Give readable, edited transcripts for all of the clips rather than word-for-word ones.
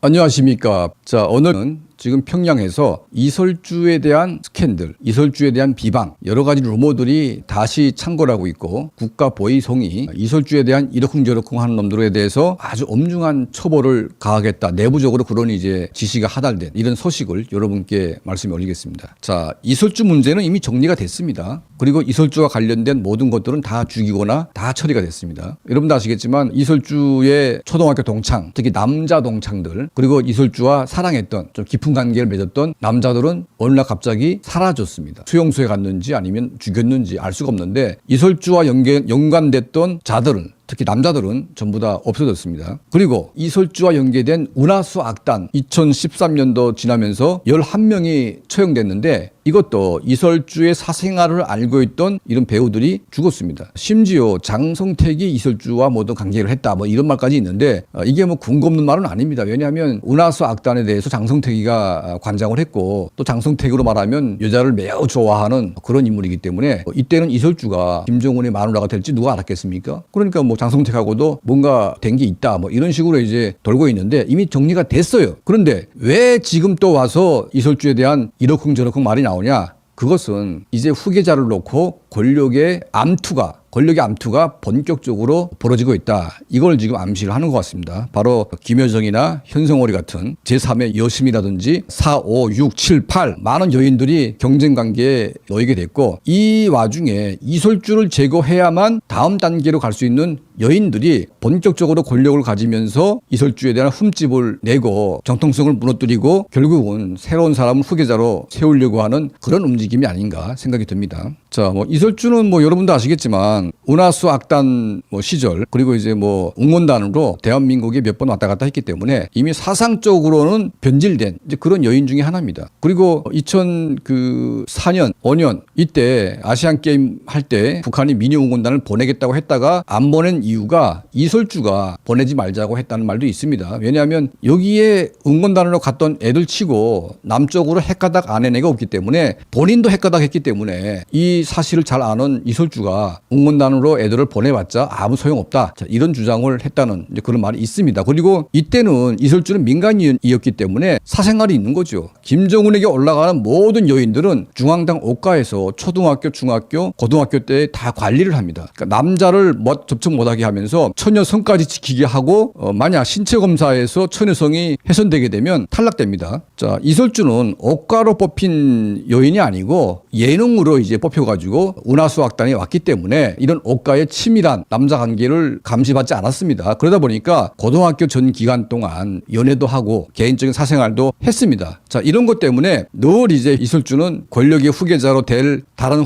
안녕하십니까. 자, 오늘은 지금 평양에서 이설주에 대한 스캔들, 이설주에 대한 비방, 여러 가지 루머들이 다시 창궐하고 있고 국가 보위성이 이설주에 대한 이러쿵저러쿵 하는 놈들에 대해서 아주 엄중한 처벌을 가하겠다. 내부적으로 그런 이제 지시가 하달된 이런 소식을 여러분께 말씀해 올리겠습니다. 자, 이설주 문제는 이미 정리가 됐습니다. 그리고 이설주와 관련된 모든 것들은 다 죽이거나 다 처리가 됐습니다. 여러분도 아시겠지만 이설주의 초등학교 동창, 특히 남자 동창들, 그리고 이설주와 사랑했던 좀 깊은 관계를 맺었던 남자들은 어느 날 갑자기 사라졌습니다. 수용소에 갔는지 아니면 죽였는지 알 수가 없는데 이설주와 연관됐던 자들은 특히 남자들은 전부 다 없어졌습니다. 그리고 이설주와 연계된 운하수 악단 2013년도 지나면서 11명이 처형됐는데 이것도 이설주의 사생활을 알고 있던 이런 배우들이 죽었습니다. 심지어 장성택이 이설주와 모든 관계를 했다 뭐 이런 말까지 있는데 이게 뭐 근거 없는 말은 아닙니다. 왜냐하면 운하수 악단에 대해서 장성택이가 관장을 했고 또 장성택으로 말하면 여자를 매우 좋아하는 그런 인물이기 때문에 이때는 이설주가 김정은의 마누라가 될지 누가 알았겠습니까? 그러니까 뭐 장성택하고도 뭔가 된 게 있다 뭐 이런 식으로 이제 돌고 있는데 이미 정리가 됐어요. 그런데 왜 지금 또 와서 이설주에 대한 이러쿵저러쿵 말이 나오냐? 그것은 이제 후계자를 놓고 권력의 암투가 본격적으로 벌어지고 있다. 이걸 지금 암시를 하는 것 같습니다. 바로 김여정이나 현성월이 같은 제3의 여심이라든지 4, 5, 6, 7, 8 많은 여인들이 경쟁 관계에 놓이게 됐고 이 와중에 이설주를 제거해야만 다음 단계로 갈 수 있는 여인들이 본격적으로 권력을 가지면서 이설주에 대한 흠집을 내고 정통성을 무너뜨리고 결국은 새로운 사람을 후계자로 세우려고 하는 그런 움직임이 아닌가 생각이 듭니다. 자, 뭐 이설주는 뭐 여러분도 아시겠지만 운하수 악단 뭐 시절 그리고 이제 뭐 응원단으로 대한민국에 몇 번 왔다 갔다 했기 때문에 이미 사상적으로는 변질된 이제 그런 여인 중에 하나입니다. 그리고 2004년, 5년 이때 아시안 게임 할 때 북한이 미니 응원단을 보내겠다고 했다가 안 보낸 이유가 이설주가 보내지 말자고 했다는 말도 있습니다. 왜냐하면 여기에 응원단으로 갔던 애들 치고 남쪽으로 핵가닥 안 한 애가 없기 때문에 본인도 핵가닥 했기 때문에 이 사실을 잘 아는 이설주가 응원단으로 애들을 보내봤자 아무 소용없다. 자, 이런 주장을 했다는 이제 그런 말이 있습니다. 그리고 이때는 이설주는 민간인이었기 때문에 사생활이 있는 거죠. 김정은에게 올라가는 모든 여인들은 중앙당 옷가에서 초등학교, 중학교, 고등학교 때 다 관리를 합니다. 그러니까 남자를 접촉 못하게 하면서 처녀성까지 지키게 하고 만약 신체 검사에서 처녀성이 훼손되게 되면 탈락됩니다. 자, 이설주는 옷가로 뽑힌 여인이 아니고 예능으로 이제 뽑혀가지고 운하수 악단이 왔기 때문에 이런 옷가의 치밀한 남자 관계를 감시받지 않았습니다. 그러다 보니까 고등학교 전 기간 동안 연애도 하고 개인적인 사생활도 했습니다. 자, 이런 것 때문에 늘 이제 이설주는 권력의 후계자로 될 다른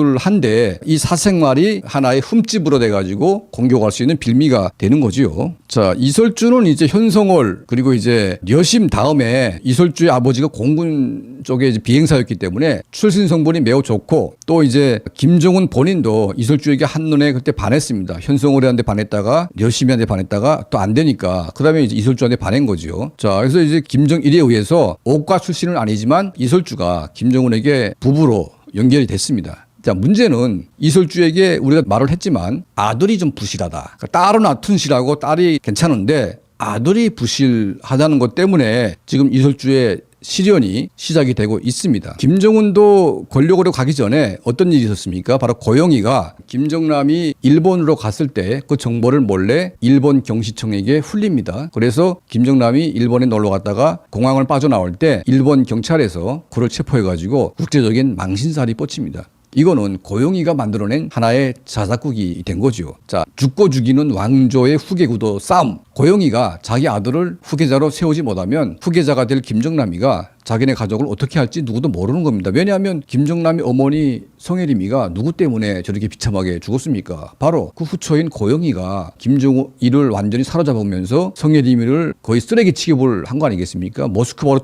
후궁들한데 이 사생활이 하나의 흠집으로 돼가지고 공격할 수 있는 빌미가 되는 거지요. 자, 이설주는 이제 현성월 그리고 이제 여심 다음에 이설주의 아버지가 공군 쪽에 이제 비행사였기 때문에 출신 성분이 매우 좋고 또 이제 김정은 본인도 이설주에게 한눈에 그때 반했습니다. 현성월한테 반했다가 여심이한테 반했다가 또 안 되니까 그다음에 이제 이설주한테 반한 거죠. 자, 그래서 이제 김정일에 의해서 옷가 출신은 아니지만 이설주가 김정은에게 부부로 연결이 됐습니다. 자, 문제는 이설주에게 우리가 말을 했지만 아들이 좀 부실하다. 그러니까 딸은 튼실하고 딸이 괜찮은데 아들이 부실하다는 것 때문에 지금 이설주의 시련이 시작이 되고 있습니다. 김정은도 권력으로 가기 전에 어떤 일이 있었습니까? 바로 고영희가 김정남이 일본으로 갔을 때 그 정보를 몰래 일본 경시청에게 흘립니다. 그래서 김정남이 일본에 놀러 갔다가 공항을 빠져나올 때 일본 경찰에서 그를 체포해가지고 국제적인 망신살이 뻗칩니다. 이거는 고영희가 만들어낸 하나의 자작극이 된 거죠. 자, 죽고 죽이는 왕조의 후계구도 싸움. 고영희가 자기 아들을 후계자로 세우지 못하면 후계자가 될 김정남이가 자기네 가족을 어떻게 할지 누구도 모르는 겁니다. 왜냐하면 김정남의 어머니 성혜림이가 누구 때문에 저렇게 비참하게 죽었습니까? 바로 그 후처인 고영희가 김정일을 완전히 사로잡으면서 성혜림이를 거의 쓰레기 취급을 한 거 아니겠습니까? 모스크바로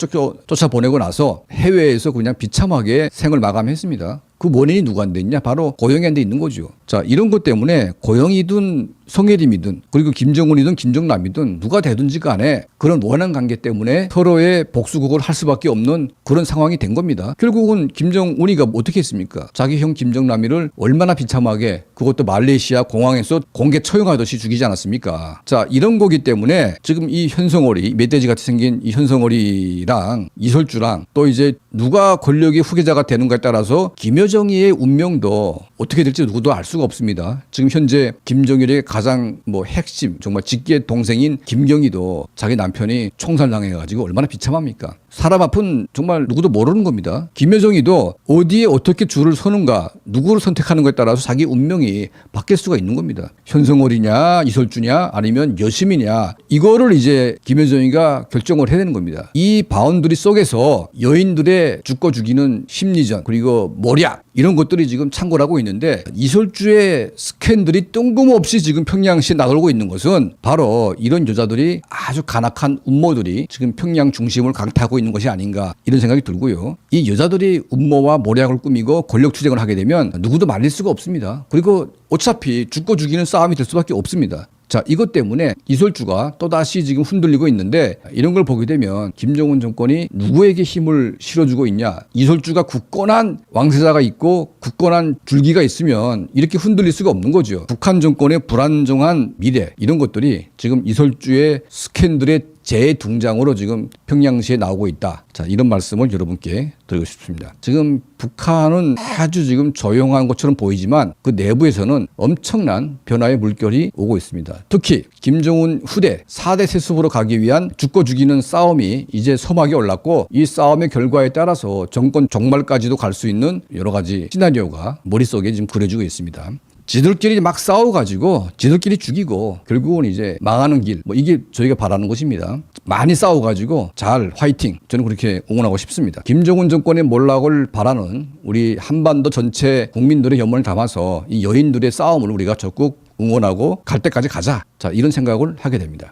쫓아보내고 나서 해외에서 그냥 비참하게 생을 마감했습니다. 그 원인이 누구한테 있냐? 바로 고영희한테 있는 거죠. 자, 이런 것 때문에 고영이든 송혜림이든 그리고 김정은이든 김정남이든 누가 되든지 간에 그런 원한 관계 때문에 서로의 복수국을 할 수밖에 없는 그런 상황이 된 겁니다. 결국은 김정은이가 어떻게 했습니까? 자기 형 김정남이를 얼마나 비참하게 그것도 말레이시아 공항에서 공개 처형하듯이 죽이지 않았습니까? 자, 이런 거기 때문에 지금 이 현성월이 멧돼지 같이 생긴 이 현성월이랑 이설주랑 또 이제 누가 권력의 후계자가 되는가에 따라서 김여정이의 운명도 어떻게 될지 누구도 알 수가 없습니다. 지금 현재 김정일의 가장 핵심 정말 직계 동생인 김경희도 자기 남편이 총살당해가지고 얼마나 비참합니까? 사람 앞은 정말 누구도 모르는 겁니다. 김여정이도 어디에 어떻게 줄을 서는가 누구를 선택하는 것에 따라서 자기 운명이 바뀔 수가 있는 겁니다. 현성월이냐 이설주냐 아니면 여심이냐 이거를 이제 김여정이가 결정을 해야 되는 겁니다. 이 바운드리 속에서 여인들의 죽고 죽이는 심리전 그리고 모략 이런 것들이 지금 창궐 하고 있는데 이설주의 스캔들이 뜬금없이 지금 평양시에 나돌고 있는 것은 바로 이런 여자들이 아주 간악한 음모들이 지금 평양 중심을 강타하고 있는 것이 아닌가 이런 생각이 들고요. 이 여자들이 음모와 모략을 꾸미고 권력 투쟁을 하게 되면 누구도 말릴 수가 없습니다. 그리고 어차피 죽고 죽이는 싸움이 될 수밖에 없습니다. 자, 이것 때문에 이설주가 또다시 지금 흔들리고 있는데 이런 걸 보게 되면 김정은 정권이 누구에게 힘을 실어주고 있냐. 이설주가 굳건한 왕세자가 있고 굳건한 줄기가 있으면 이렇게 흔들릴 수가 없는 거죠. 북한 정권의 불안정한 미래 이런 것들이 지금 이설주의 스캔들의 재등장으로 지금 평양시에 나오고 있다. 자, 이런 말씀을 여러분께 드리고 싶습니다. 지금 북한은 아주 지금 조용한 것처럼 보이지만 그 내부에서는 엄청난 변화의 물결이 오고 있습니다. 특히 김정은 후대 4대 세습으로 가기 위한 죽고 죽이는 싸움이 이제 서막에 올랐고 이 싸움의 결과에 따라서 정권 종말까지도 갈 수 있는 여러 가지 시나리오가 머릿속에 지금 그려지고 있습니다. 지들끼리 막 싸워가지고 지들끼리 죽이고 결국은 이제 망하는 길 이게 저희가 바라는 것입니다. 많이 싸워가지고 잘 화이팅 저는 그렇게 응원하고 싶습니다. 김정은 정권의 몰락을 바라는 우리 한반도 전체 국민들의 염원을 담아서 이 여인들의 싸움을 우리가 적극 응원하고 갈 때까지 가자. 자, 이런 생각을 하게 됩니다.